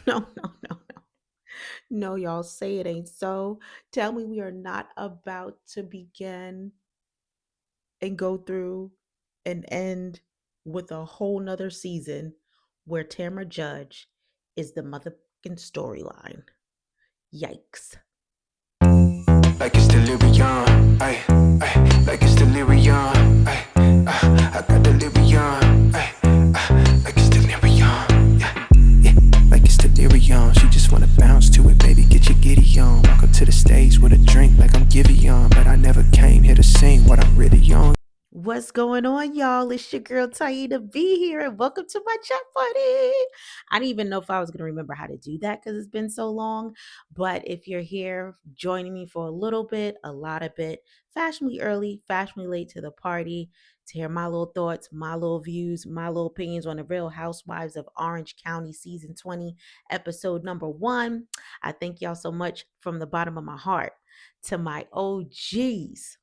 No, no, no, no. No, y'all say it ain't so. Tell me we are not about to begin and go through and end with a whole nother season where Tamra Judge is the motherfucking storyline. Yikes. Like it's delirium, ay, ay, like it's delirium, ay, I got delirium, ay, like it's delirium, yeah, yeah, like it's delirium. She just wanna bounce to it, baby, get your giddy on. Walk up to the stage with a drink like I'm Giveon, but I never came here to sing what I'm really on. What's going on, y'all? It's your girl Taida B here, and welcome to my chat party. I didn't even know if I was going to remember how to do that because it's been so long. But if you're here joining me for a little bit, a lot of bit, fashionably early, fashionably late to the party, to hear my little thoughts, my little views, my little opinions on the Real Housewives of Orange County season 20, episode number 1. I thank y'all so much from the bottom of my heart. To my OGs.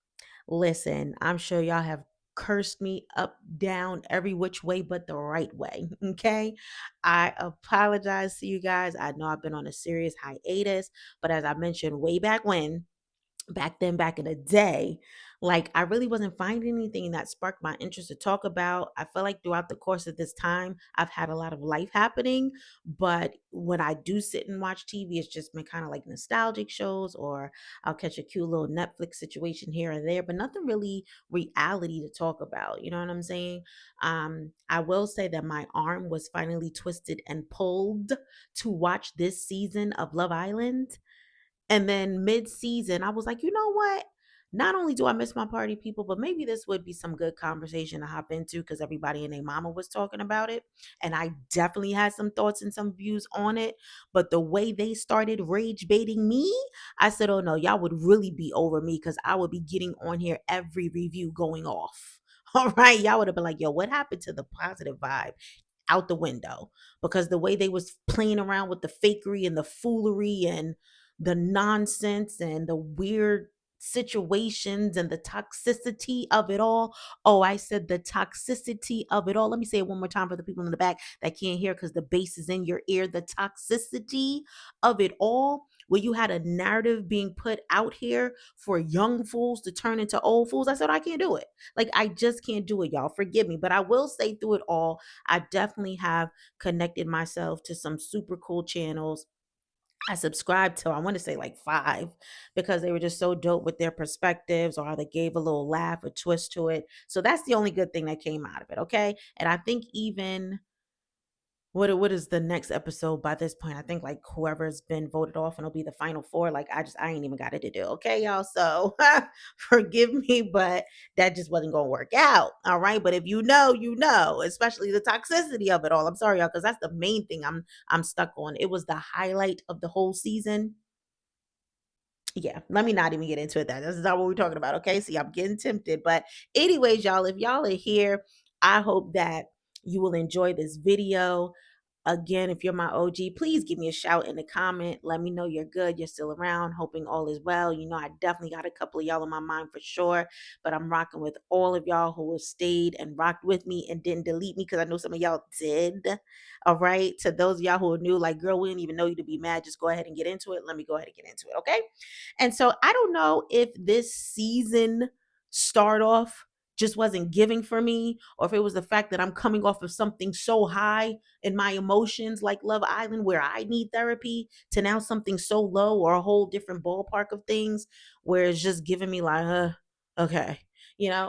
Listen, I'm sure y'all have cursed me up, down, every which way but the right way. Okay. I apologize to you guys. I know I've been on a serious hiatus, but as I mentioned way back then, back in the day, like I really wasn't finding anything that sparked my interest to talk about. I feel like throughout the course of this time, I've had a lot of life happening. But when I do sit and watch TV, it's just been kind of like nostalgic shows, or I'll catch a cute little Netflix situation here and there, but nothing really reality to talk about. You know what I'm saying? I will say that my arm was finally twisted and pulled to watch this season of Love Island. And then mid season, I was like, you know what? Not only do I miss my party people, but maybe this would be some good conversation to hop into because everybody and their mama was talking about it. And I definitely had some thoughts and some views on it. But the way they started rage baiting me, I said, oh no, y'all would really be over me because I would be getting on here every review going off. All right. Y'all would have been like, yo, what happened to the positive vibe? Out the window, because the way they was playing around with the fakery and the foolery and the nonsense and the weird situations and the toxicity of it all. Oh, I said the toxicity of it all. Let me say it one more time for the people in the back that can't hear because the bass is in your ear. The toxicity of it all, where you had a narrative being put out here for young fools to turn into old fools. I said, I can't do it. Like, I just can't do it, y'all. Forgive me. But I will say through it all, I definitely have connected myself to some super cool channels. I subscribed to, I want to say like 5, because they were just so dope with their perspectives, or they gave a little laugh, a twist to it. So that's the only good thing that came out of it. Okay. And I think even what is the next episode by this point? I think like whoever's been voted off and it'll be the final 4. Like I ain't even got it to do. Okay, y'all. So forgive me, but that just wasn't gonna work out. All right. But if you know, you know, especially the toxicity of it all. I'm sorry, y'all, because that's the main thing I'm stuck on. It was the highlight of the whole season. Yeah, let me not even get into it. This is not what we're talking about. Okay. See, I'm getting tempted. But anyways, y'all, if y'all are here, I hope that you will enjoy this video. Again, if you're my OG, please give me a shout in the comment. Let me know you're good, you're still around, hoping all is well. You know, I definitely got a couple of y'all in my mind for sure, but I'm rocking with all of y'all who have stayed and rocked with me and didn't delete me, because I know some of y'all did. All right. To those of y'all who are new, like, girl, we didn't even know you to be mad. Just go ahead and get into it. Let me go ahead and get into it. Okay. And so I don't know if this season start off just wasn't giving for me, or if it was the fact that I'm coming off of something so high in my emotions like Love Island, where I need therapy, to now something so low or a whole different ballpark of things where it's just giving me like, okay,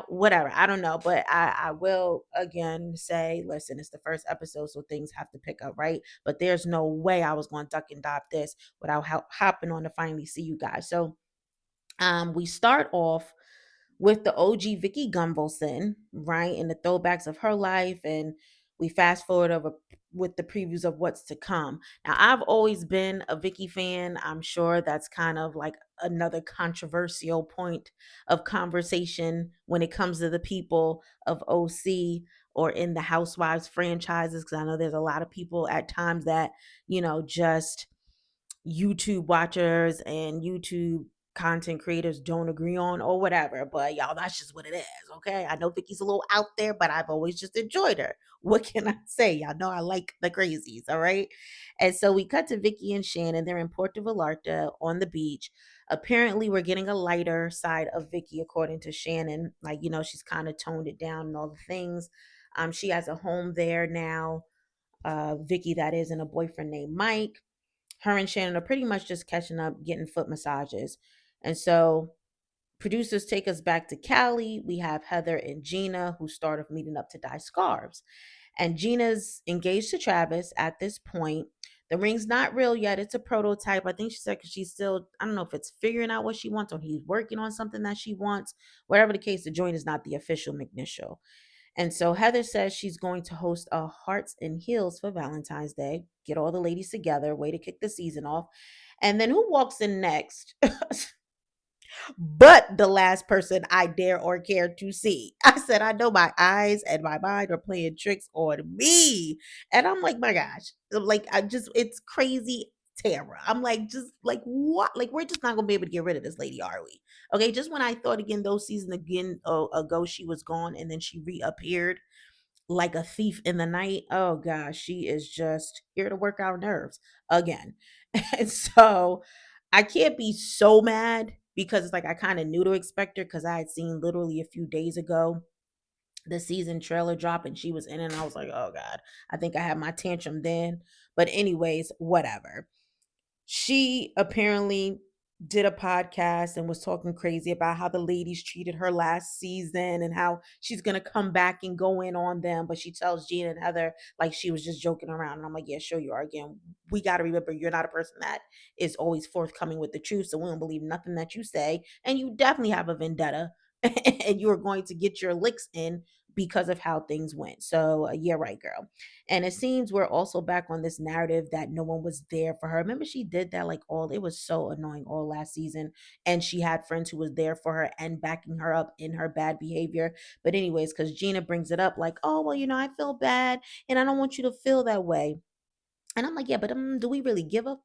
whatever. I don't know. But I will again say, listen, it's the first episode, so things have to pick up, right? But there's no way I was going to duck and dive this without hopping on to finally see you guys. So we start off with the OG Vicky Gunvalson, right? And the throwbacks of her life. And we fast forward over with the previews of what's to come. Now, I've always been a Vicky fan. I'm sure that's kind of like another controversial point of conversation when it comes to the people of OC or in the Housewives franchises. Because I know there's a lot of people at times that, just YouTube watchers and YouTube content creators don't agree on or whatever. But y'all, that's just what it is. Okay. I know Vicky's a little out there, but I've always just enjoyed her. What can I say? Y'all know I like the crazies. All right. And so we cut to Vicky and Shannon. They're in Puerto Vallarta on the beach. Apparently, we're getting a lighter side of Vicky, according to Shannon. Like, she's kind of toned it down and all the things. She has a home there now. Vicky, that is, and a boyfriend named Mike. Her and Shannon are pretty much just catching up, getting foot massages. And so producers take us back to Cali. We have Heather and Gina, who start off meeting up to dye scarves. And Gina's engaged to Travis at this point. The ring's not real yet. It's a prototype. I think she said 'cause she's still, I don't know if it's figuring out what she wants or he's working on something that she wants. Whatever the case, the joint is not the official McNinishal. And so Heather says she's going to host a Hearts and Heels for Valentine's Day. Get all the ladies together, way to kick the season off. And then who walks in next? But the last person I dare or care to see. I said, I know my eyes and my mind are playing tricks on me. And I'm like, my gosh, like, it's crazy. Tamra. I'm like, just like, what? Like, we're just not gonna be able to get rid of this lady, are we? Okay, just when I thought again, those seasons again ago, she was gone and then she reappeared like a thief in the night. Oh gosh, she is just here to work our nerves again. And so I can't be so mad because it's like I kind of knew to expect her because I had seen literally a few days ago the season trailer drop and she was in it and I was like, oh God, I think I had my tantrum then. But anyways, whatever. She apparently did a podcast and was talking crazy about how the ladies treated her last season and how she's gonna come back and go in on them. But she tells Gina and Heather like she was just joking around. And I'm like, yeah, sure you are. Again, we gotta remember you're not a person that is always forthcoming with the truth. So we don't believe nothing that you say. And you definitely have a vendetta and you are going to get your licks in because of how things went. So yeah, right, girl. And it seems we're also back on this narrative that no one was there for her. Remember, she did that like all, it was so annoying all last season. And she had friends who was there for her and backing her up in her bad behavior. But, anyways, because Gina brings it up like, oh, well, I feel bad and I don't want you to feel that way. And I'm like, yeah, but do we really give a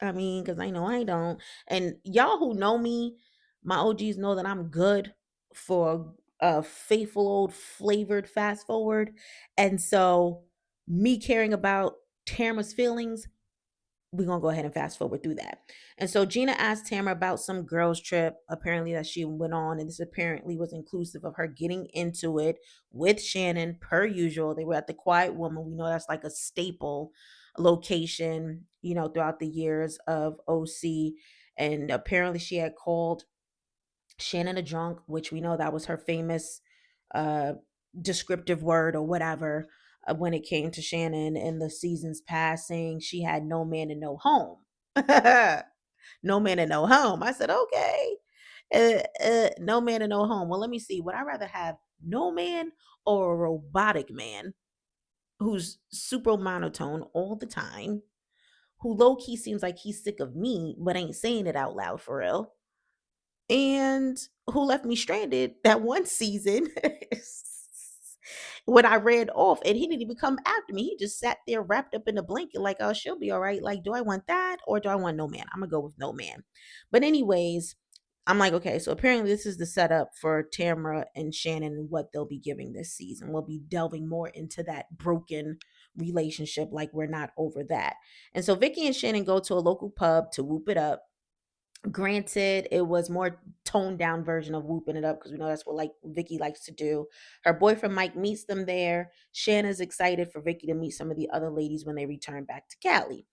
I mean, because I know I don't. And y'all who know me, my OGs know that I'm good for a faithful old flavored fast forward. And so me caring about Tamara's feelings, we're gonna go ahead and fast forward through that. And so Gina asked Tamara about some girls' trip apparently that she went on, and this apparently was inclusive of her getting into it with Shannon per usual. They were at the Quiet Woman. We know that's like a staple location, throughout the years of OC. And apparently she had called Shannon a drunk, which we know that was her famous uh descriptive word or whatever when it came to Shannon in the seasons passing. She had no man and no home. No man and no home. I said, okay. No man and no home. Well, let me see. Would I rather have no man or a robotic man who's super monotone all the time, who low key seems like he's sick of me, but ain't saying it out loud for real? And who left me stranded that one season when I ran off and he didn't even come after me. He just sat there wrapped up in a blanket, like, oh, she'll be all right. Like, do I want that or do I want no man? I'm gonna go with no man. But, anyways, I'm like, okay, so apparently this is the setup for Tamra and Shannon and what they'll be giving this season. We'll be delving more into that broken relationship, like we're not over that. And so Vicky and Shannon go to a local pub to whoop it up. Granted, it was more toned down version of whooping it up because we know that's what like Vicky likes to do. Her boyfriend Mike meets them there. Shanna's excited for Vicky to meet some of the other ladies when they return back to Cali.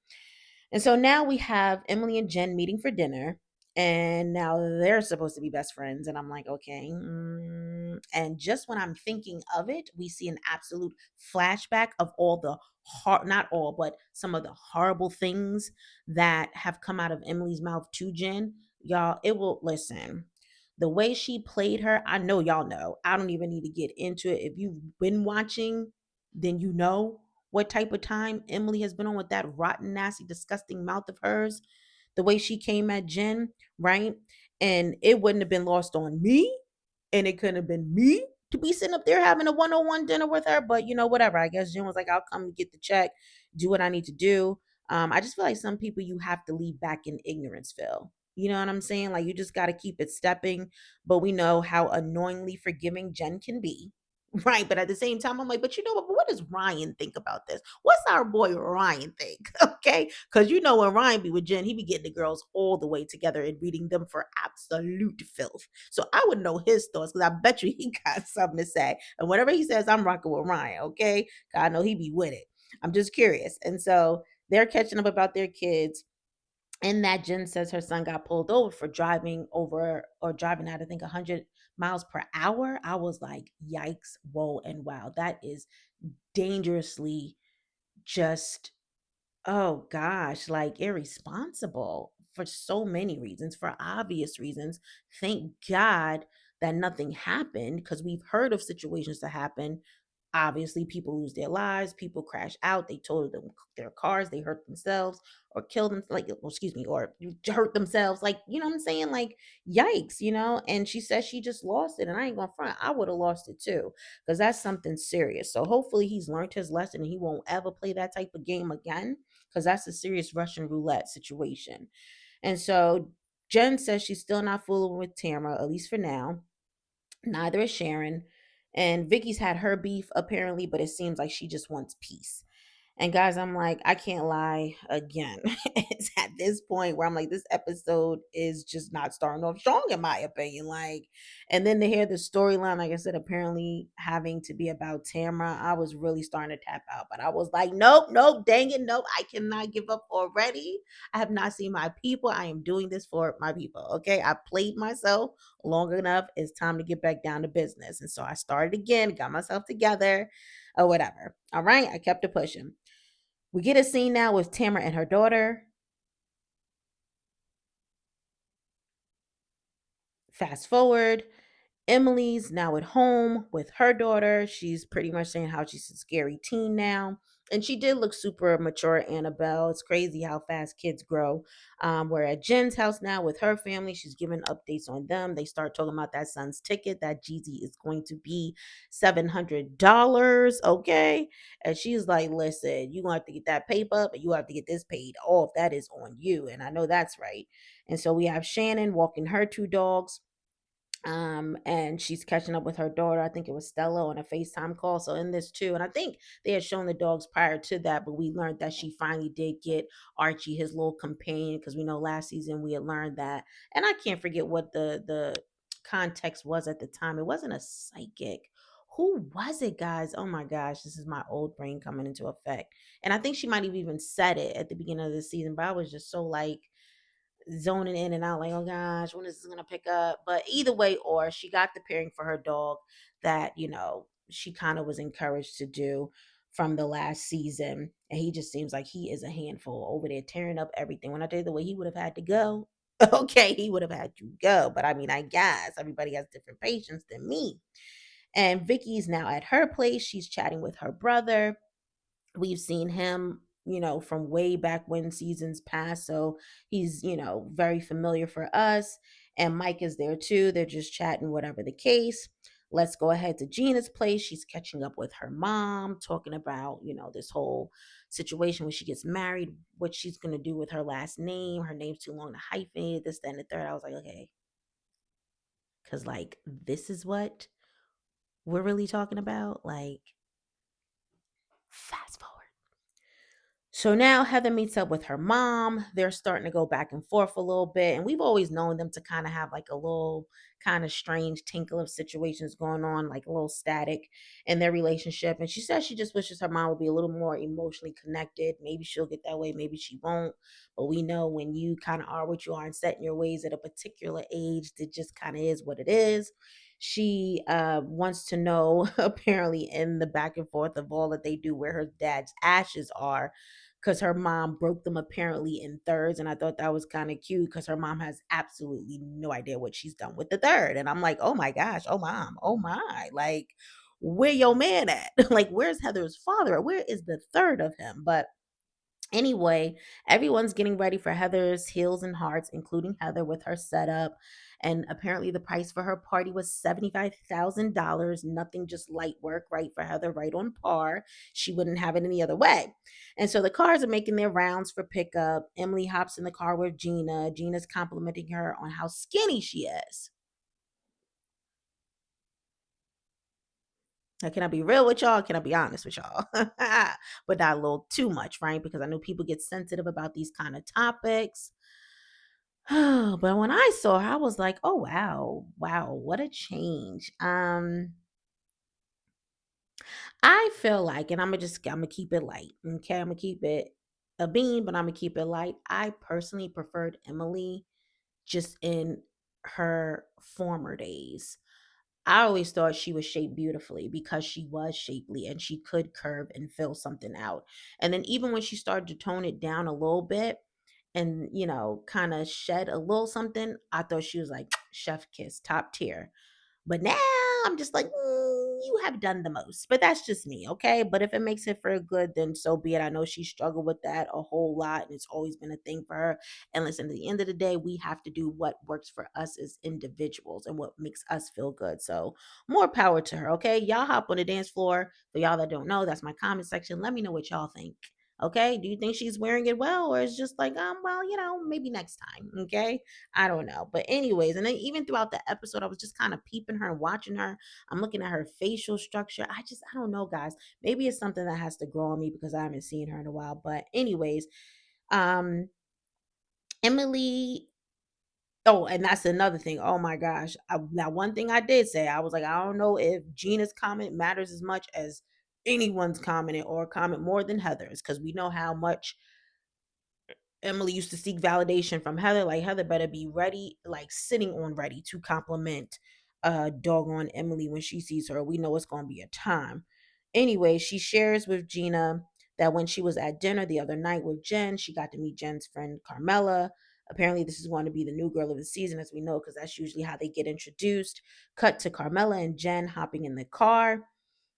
And so now we have Emily and Jen meeting for dinner. And now they're supposed to be best friends. And I'm like, okay. And just when I'm thinking of it, we see an absolute flashback of all the not all, but some of the horrible things that have come out of Emily's mouth to Jen. Y'all, it will listen. The way she played her, I know y'all know. I don't even need to get into it. If you've been watching, then you know what type of time Emily has been on with that rotten, nasty, disgusting mouth of hers, the way she came at Jen, right? And it wouldn't have been lost on me, and it couldn't have been me to be sitting up there having a one-on-one dinner with her. But whatever. I guess Jen was like, I'll come get the check, do what I need to do. I just feel like some people you have to leave back in ignorance, Phil. You know what I'm saying? Like, you just got to keep it stepping. But we know how annoyingly forgiving Jen can be. Right. But at the same time, I'm like, but you know what does Ryan think about this? What's our boy Ryan think? Okay. Because you know, when Ryan be with Jen, he be getting the girls all the way together and reading them for absolute filth. So I would know his thoughts because I bet you he got something to say. And whatever he says, I'm rocking with Ryan. Okay. 'Cause I know he be with it. I'm just curious. And so they're catching up about their kids. And that Jen says her son got pulled over for driving over or driving at, I think, 100 miles per hour. I was like, yikes, whoa, and wow. That is dangerously just, oh gosh, like irresponsible for so many reasons, for obvious reasons. Thank God that nothing happened because we've heard of situations that happen. Obviously, people lose their lives, people crash out, they totaled them their cars, they hurt themselves or killed them, like, well, excuse me, or hurt themselves, like, you know what I'm saying? Like, yikes, you know? And she says she just lost it. And I ain't gonna front, I would have lost it too, because that's something serious. So hopefully he's learned his lesson and he won't ever play that type of game again, because that's a serious Russian roulette situation. And so Jen says she's still not fooling with Tamara, at least for now. Neither is Sharon. And Vicky's had her beef apparently, but it seems like she just wants peace. And guys, I'm like, I can't lie again. It's at this point where I'm like, this episode is just not starting off strong, in my opinion. Like, and then to hear the storyline, like I said, apparently having to be about Tamra, I was really starting to tap out. But I was like, nope, nope, dang it, nope, I cannot give up already. I have not seen my people. I am doing this for my people. Okay. I played myself long enough. It's time to get back down to business. And so I started again, got myself together or whatever. All right. I kept it pushing. We get a scene now with Tamara and her daughter. Fast forward, Emily's now at home with her daughter. She's pretty much saying how she's a scary teen now. And she did look super mature, Annabelle. It's crazy how fast kids grow. We're at Jen's house now with her family. She's giving updates on them. They start talking about that son's ticket. That Jeezy is going to be $700. Okay. And she's like, listen, you have to get that paper up and you have to get this paid off. That is on you. And I know that's right. And so we have Shannon walking her two dogs, and she's catching up with her daughter. I think it was Stella on a FaceTime call. So in this too, and I think they had shown the dogs prior to that, but we learned that she finally did get Archie his little companion, because we know last season we had learned that, and I can't forget what the context was at the time. It wasn't a psychic. Who was it, guys? Oh my gosh, this is my old brain coming into effect. And I think she might have even said it at the beginning of the season, but I was just so like zoning in and out, like, oh gosh, when is this gonna pick up? But either way, or she got the pairing for her dog that, she kind of was encouraged to do from the last season. And he just seems like he is a handful over there tearing up everything. When I tell you the way he would have had to go, okay, he would have had to go. But I mean, I guess everybody has different patience than me. And Vicky's now at her place. She's chatting with her brother. We've seen him, from way back when seasons past. So he's, very familiar for us. And Mike is there too. They're just chatting, whatever the case. Let's go ahead to Gina's place. She's catching up with her mom, talking about, this whole situation when she gets married, what she's going to do with her last name. Her name's too long to hyphenate, this, then, the third. I was like, okay. Because, like, this is what we're really talking about. Like, fast forward. So now Heather meets up with her mom. They're starting to go back and forth a little bit. And we've always known them to kind of have like a little kind of strange tinkle of situations going on, like a little static in their relationship. And she says she just wishes her mom would be a little more emotionally connected. Maybe she'll get that way, maybe she won't. But we know when you kind of are what you are and set in your ways at a particular age, that just kind of is what it is. She wants to know, apparently, in the back and forth of all that they do, where her dad's ashes are, because her mom broke them apparently in thirds. And I thought that was kind of cute because her mom has absolutely no idea what she's done with the third. And I'm like, oh my gosh, oh mom, oh my, like, where your man at? Like, where's Heather's father? Where is the third of him? But anyway, everyone's getting ready for Heather's Heels and Hearts, including Heather with her setup. And apparently, the price for her party was $75,000. Nothing, just light work, right? For Heather, right on par. She wouldn't have it any other way. And so the cars are making their rounds for pickup. Emily hops in the car with Gina. Gina's complimenting her on how skinny she is. Now, can I be real with y'all? Can I be honest with y'all? But not a little too much, right? Because I know people get sensitive about these kind of topics. But when I saw her, I was like, oh wow, wow, what a change. I feel like, and I'm gonna keep it light. Okay, I'm gonna keep it a bean, but I'm gonna keep it light. I personally preferred Emily just in her former days. I always thought she was shaped beautifully because she was shapely and she could curve and fill something out. And then even when she started to tone it down a little bit and, kind of shed a little something, I thought she was like chef kiss, top tier. But now I'm just like, you have done the most. But that's just me, okay? But if it makes it for good, then so be it. I know she struggled with that a whole lot, and it's always been a thing for her. And listen, at the end of the day, we have to do what works for us as individuals and what makes us feel good. So more power to her, okay? Y'all hop on the dance floor. For y'all that don't know, that's my comment section. Let me know what y'all think. Okay, do you think she's wearing it well, or is just like, well, maybe next time. Okay, I don't know. But anyways, and then even throughout the episode, I was just kind of peeping her and watching her. I'm looking at her facial structure. I don't know, guys. Maybe it's something that has to grow on me because I haven't seen her in a while. But anyways, um, Emily. Oh, and that's another thing. Oh my gosh. Now, one thing I did say, I was like, I don't know if Gina's comment matters as much as anyone's commenting or comment more than Heather's, because we know how much Emily used to seek validation from Heather. Like, Heather better be ready, like sitting on ready to compliment doggone Emily when she sees her. We know it's gonna be a time. Anyway, she shares with Gina that when she was at dinner the other night with Jen, she got to meet Jen's friend Carmela. Apparently, this is going to be the new girl of the season, as we know, because that's usually how they get introduced. Cut to Carmela and Jen hopping in the car,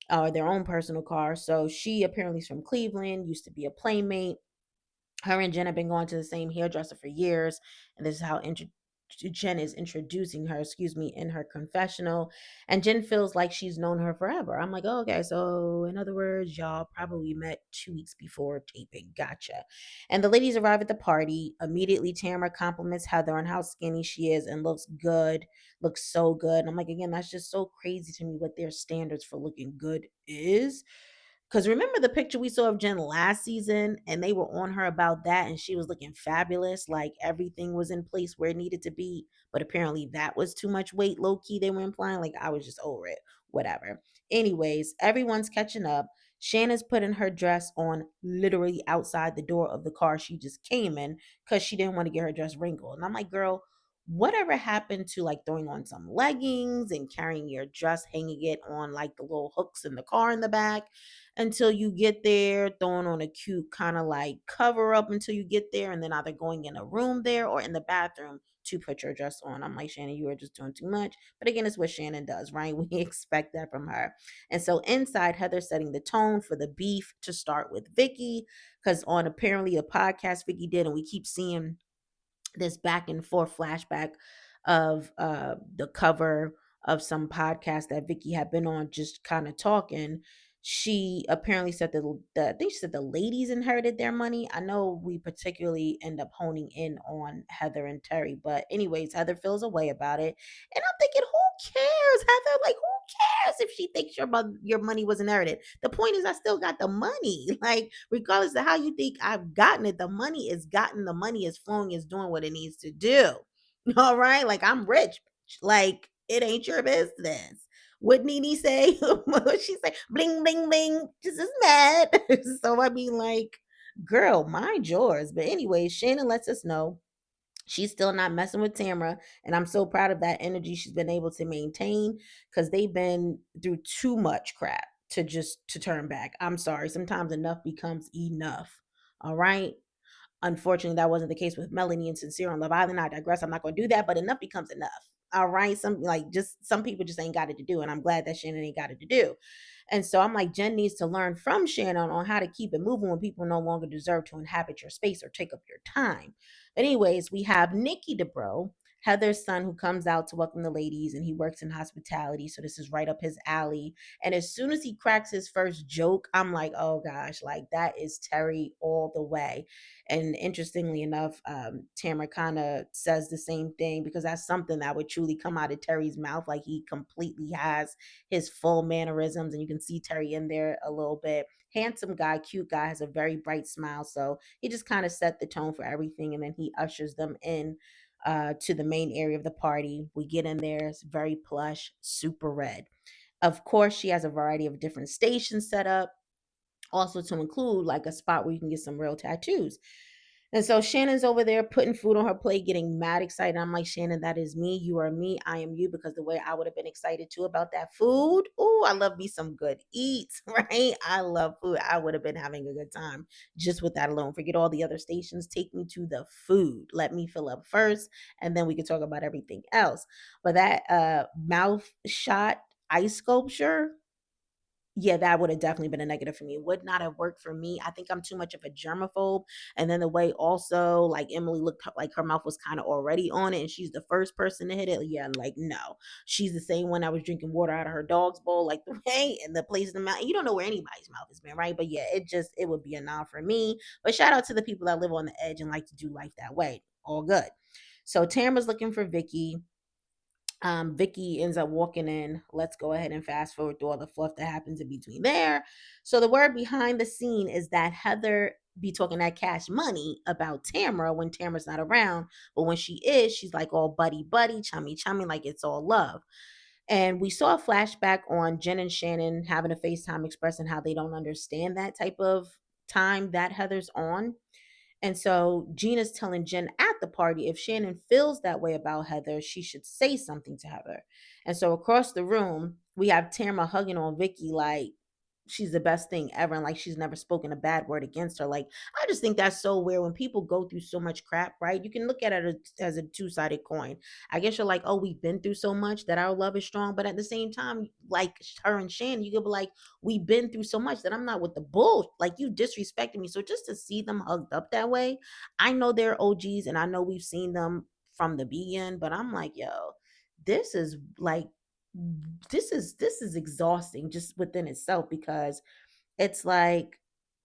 their own personal car. So she apparently is from Cleveland, used to be a playmate. Her and Jen have been going to the same hairdresser for years, and this is how Jen is introducing her, excuse me, in her confessional. And Jen feels like she's known her forever. I'm like, oh, okay, so in other words, y'all probably met 2 weeks before taping. Gotcha. And the ladies arrive at the party. Immediately, Tamra compliments Heather on how skinny she is and looks good, looks so good. And I'm like, again, that's just so crazy to me what their standards for looking good is. Because remember the picture we saw of Jen last season, and they were on her about that, and she was looking fabulous, like everything was in place where it needed to be. But apparently, that was too much weight, low key, they were implying. Like, I was just over it, whatever. Anyways, everyone's catching up. Shannon's putting her dress on literally outside the door of the car she just came in because she didn't want to get her dress wrinkled. And I'm like, girl, whatever happened to like throwing on some leggings and carrying your dress, hanging it on like the little hooks in the car in the back until you get there, throwing on a cute kind of like cover up until you get there, and then either going in a room there or in the bathroom to put your dress on. I'm like, Shannon, you are just doing too much. But again, it's what Shannon does, right? We expect that from her. And so inside, Heather's setting the tone for the beef to start with Vicky, because on apparently a podcast Vicky did, and we keep seeing this back and forth flashback of the cover of some podcast that Vicky had been on, just kind of talking. She apparently said that I think she said the ladies inherited their money. I know we particularly end up honing in on Heather and Terry, but anyways, Heather feels a way about it, and I'm thinking, who cares, Heather? Like, who cares if she thinks your money was inherited? The point is, I still got the money. Like, regardless of how you think I've gotten it, the money is gotten. The money is flowing. Is doing what it needs to do. All right, like I'm rich. Like it ain't your business. What Nene say? What she say? Bling bling bling. Just is mad. So I mean, like, girl, mind yours. But anyway, Shannon lets us know she's still not messing with Tamra, and I'm so proud of that energy she's been able to maintain because they've been through too much crap to turn back. I'm sorry. Sometimes enough becomes enough. All right. Unfortunately, that wasn't the case with Melanie and Sincere on Love Island. I digress. I'm not going to do that, but enough becomes enough. All right. Some people just ain't got it to do. And I'm glad that Shannon ain't got it to do. And so I'm like, Jen needs to learn from Shannon on how to keep it moving when people no longer deserve to inhabit your space or take up your time. But anyways, we have Nikki DeBro Heather's son, who comes out to welcome the ladies, and he works in hospitality. So this is right up his alley. And as soon as he cracks his first joke, I'm like, oh gosh, like that is Terry all the way. And interestingly enough, Tamra kind of says the same thing, because that's something that would truly come out of Terry's mouth. Like he completely has his full mannerisms, and you can see Terry in there a little bit. Handsome guy, cute guy, has a very bright smile. So he just kind of set the tone for everything. And then he ushers them in to the main area of the party. We get in there, it's very plush, super red. Of course, she has a variety of different stations set up, also to include like a spot where you can get some real tattoos. And so Shannon's over there putting food on her plate, getting mad excited. I'm like, Shannon, that is me. You are me. I am you. Because the way I would have been excited too about that food. Oh, I love me some good eats, right? I love food. I would have been having a good time just with that alone. Forget all the other stations. Take me to the food. Let me fill up first, and then we can talk about everything else. But that mouth shot ice sculpture, yeah, that would have definitely been a negative for me. It would not have worked for me. I think I'm too much of a germaphobe. And then the way also like Emily looked like her mouth was kind of already on it, and she's the first person to hit it. Yeah, like no. She's the same one that was drinking water out of her dog's bowl, like the way and the place in the mouth. You don't know where anybody's mouth has been, right? But yeah, it would be a nah for me. But shout out to the people that live on the edge and like to do life that way. All good. So Tamara's looking for Vicky. Vicky ends up walking in. Let's go ahead and fast forward through all the fluff that happens in between there. So the word behind the scene is that Heather be talking that cash money about Tamra when Tamra's not around, but when she is, she's like all buddy buddy, chummy chummy, like it's all love. And we saw a flashback on Jen and Shannon having a FaceTime expressing how they don't understand that type of time that Heather's on. And so Gina's telling Jen at the party if Shannon feels that way about Heather, she should say something to Heather. And so across the room, we have Tamara hugging on Vicky like she's the best thing ever, and like she's never spoken a bad word against her. Like I just think that's so weird when people go through so much crap, right? You can look at it as a two-sided coin. I guess you're like, oh, we've been through so much that our love is strong, but at the same time, like her and Shannon, you could be like, we've been through so much that I'm not with the bull. Like you disrespecting me. So just to see them hugged up that way, I know they're OGs and I know we've seen them from the beginning, but I'm like, yo, this is like this is exhausting just within itself, because it's like,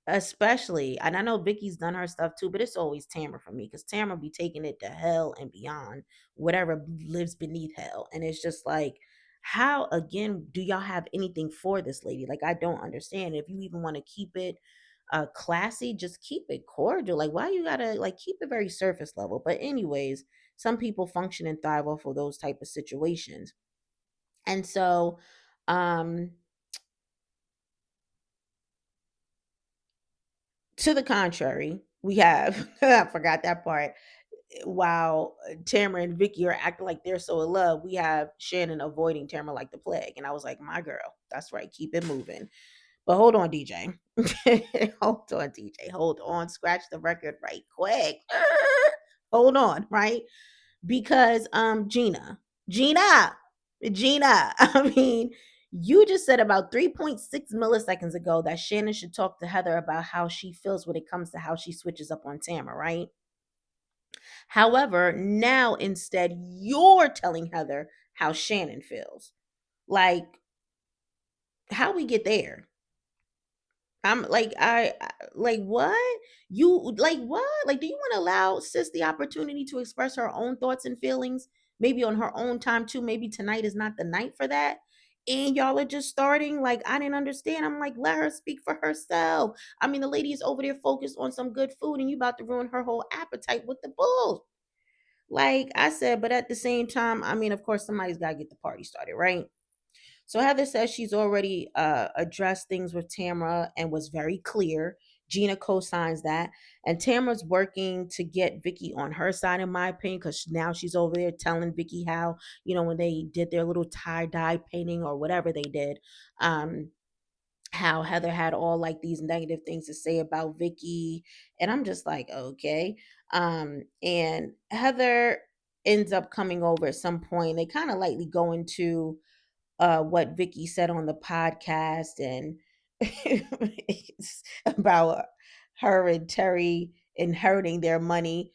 especially, and I know Vicky's done her stuff too, but it's always Tamara for me, because Tamara be taking it to hell and beyond, whatever lives beneath hell. And it's just like, how again do y'all have anything for this lady? Like I don't understand. If you even want to keep it classy, just keep it cordial. Like why you gotta like keep it very surface level? But anyways, some people function and thrive off of those type of situations. And so um to the contrary, we have I forgot that part. While Tamara and Vicky are acting like they're so in love, we have Shannon avoiding Tamara like the plague. And I was like, my girl, that's right, keep it moving. But hold on, DJ. Hold on, DJ. Hold on. Scratch the record right quick. Hold on, right? Because Gina, Gina, I mean, you just said about 3.6 milliseconds ago that Shannon should talk to Heather about how she feels when it comes to how she switches up on Tamara, right? However, now instead you're telling Heather how Shannon feels. Like, how we get there? I'm like, like what? You like what? Like, do you want to allow sis the opportunity to express her own thoughts and feelings, maybe on her own time too? Maybe tonight is not the night for that. And y'all are just starting. Like, I didn't understand. I'm like, let her speak for herself. I mean, the lady is over there focused on some good food, and you about to ruin her whole appetite with the bull. Like I said, but at the same time, I mean, of course, somebody's got to get the party started, right? So Heather says she's already addressed things with Tamra and was very clear. Gina co-signs that, and Tamra's working to get Vicky on her side, in my opinion, because now she's over there telling Vicky how, when they did their little tie dye painting or whatever they did, how Heather had all like these negative things to say about Vicky. And I'm just like, okay. And Heather ends up coming over at some point. They kind of lightly go into what Vicky said on the podcast, and it's about her and Terry inheriting their money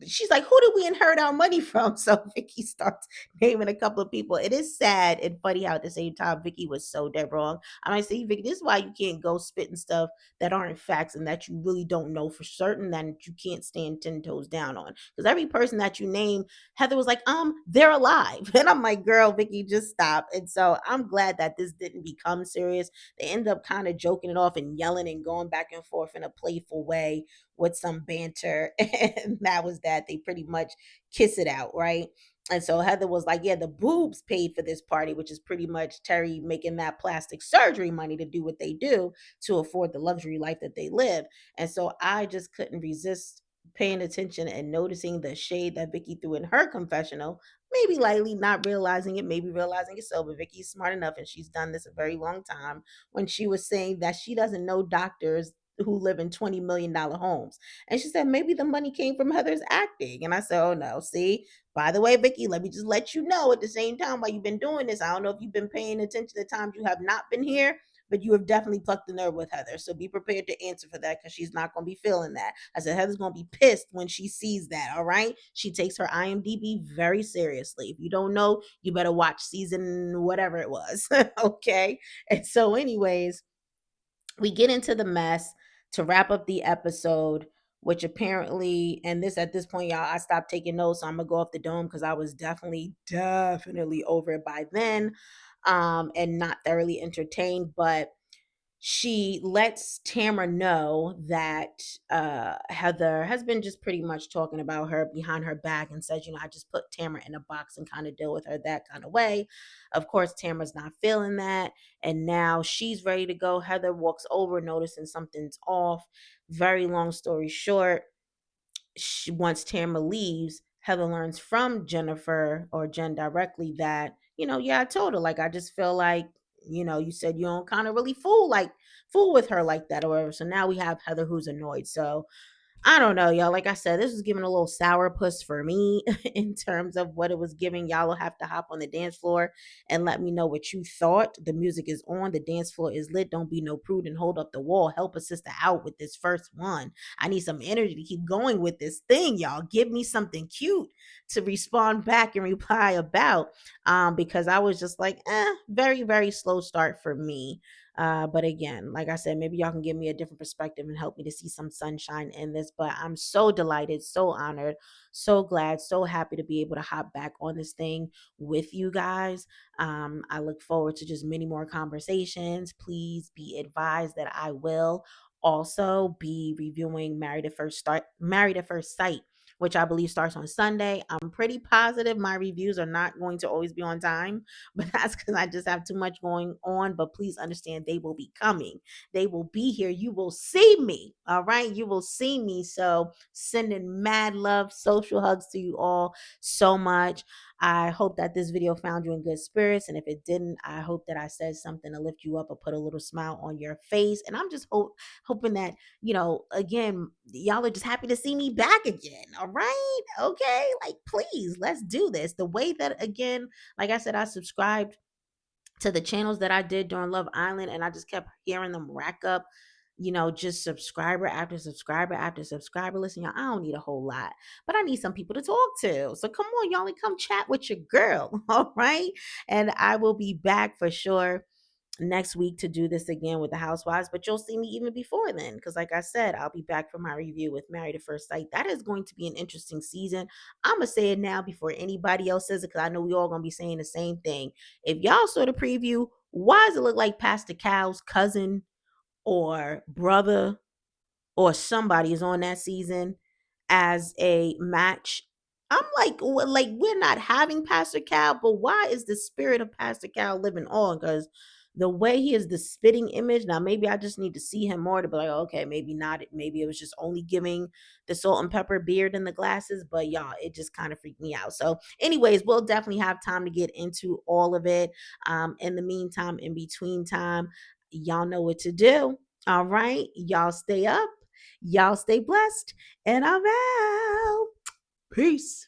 she's like, who did we inherit our money from? So Vicky starts naming a couple of people. It is sad and funny how at the same time Vicky was so dead wrong. And I say, Vicky, this is why you can't go spitting stuff that aren't facts and that you really don't know for certain, that you can't stand 10 toes down on. Because every person that you name, Heather was like, they're alive. And I'm like, girl, Vicky, just stop. And so I'm glad that this didn't become serious. They end up kind of joking it off and yelling and going back and forth in a playful way with some banter. And that was that. They pretty much kiss it out, right? And so Heather was like, yeah, the boobs paid for this party, which is pretty much Terry making that plastic surgery money to do what they do to afford the luxury life that they live. And so I just couldn't resist paying attention and noticing the shade that Vicky threw in her confessional, maybe lightly, not realizing it, maybe realizing it so, but Vicky's smart enough and she's done this a very long time when she was saying that she doesn't know doctors who live in $20 million homes. And she said, maybe the money came from Heather's acting. And I said, oh no, see, by the way, Vicky, let me just let you know at the same time while you've been doing this. I don't know if you've been paying attention to the times you have not been here, but you have definitely plucked the nerve with Heather. So be prepared to answer for that because she's not going to be feeling that. I said, Heather's going to be pissed when she sees that. All right. She takes her IMDb very seriously. If you don't know, you better watch season whatever it was. Okay. And so, anyways, we get into the mess to wrap up the episode, which apparently, and this at this point, y'all, I stopped taking notes, so I'm gonna go off the dome because I was definitely over it by then, and not thoroughly entertained. But she lets Tamra know that Heather has been just pretty much talking about her behind her back and says, I just put Tamra in a box and kind of deal with her that kind of way. Of course, Tamra's not feeling that. And now she's ready to go. Heather walks over, noticing something's off. Very long story short, once Tamra leaves, Heather learns from Jennifer or Jen directly that, yeah, I told her, like, I just feel like, you said you don't kind of really fool with her like that or whatever. So now we have Heather who's annoyed. So I don't know, y'all. Like I said, this was giving a little sourpuss for me in terms of what it was giving. Y'all will have to hop on the dance floor and let me know what you thought. The music is on, the dance floor is lit. Don't be no prude and hold up the wall. Help a sister out with this first one. I need some energy to keep going with this thing, y'all. Give me something cute to respond back and reply about. Because I was just like, very, very slow start for me. But again, like I said, maybe y'all can give me a different perspective and help me to see some sunshine in this. But I'm so delighted, so honored, so glad, so happy to be able to hop back on this thing with you guys. I look forward to just many more conversations. Please be advised that I will also be reviewing Married at First Sight, which I believe starts on Sunday. I'm pretty positive my reviews are not going to always be on time, but that's because I just have too much going on. But please understand, they will be coming. They will be here. You will see me. All right. You will see me. So sending mad love, social hugs to you all so much. I hope that this video found you in good spirits. And if it didn't, I hope that I said something to lift you up or put a little smile on your face. And I'm just hoping that, again, y'all are just happy to see me back again. All right. Okay. Like, please, let's do this. The way that, again, like I said, I subscribed to the channels that I did during Love Island, and I just kept hearing them rack up, just subscriber after subscriber after subscriber. Listen, y'all, I don't need a whole lot, but I need some people to talk to. So come on, y'all, and come chat with your girl. All right. And I will be back for sure next week to do this again with the Housewives, but you'll see me even before then because, like I said, I'll be back for my review with Married at First Sight. That is going to be an interesting season. I'm gonna say it now before anybody else says it because I know we all gonna be saying the same thing. If y'all saw the preview, why does it look like Pastor Cal's cousin or brother or somebody is on that season as a match? I'm like, like, we're not having Pastor Cal, but why is the spirit of Pastor Cal living on? Because the way he is the spitting image. Now, maybe I just need to see him more to be like, okay, maybe not. Maybe it was just only giving the salt and pepper beard and the glasses. But y'all, it just kind of freaked me out. So, anyways, we'll definitely have time to get into all of it. In the meantime, in between time, y'all know what to do. All right. Y'all stay up. Y'all stay blessed. And I'm out. Peace.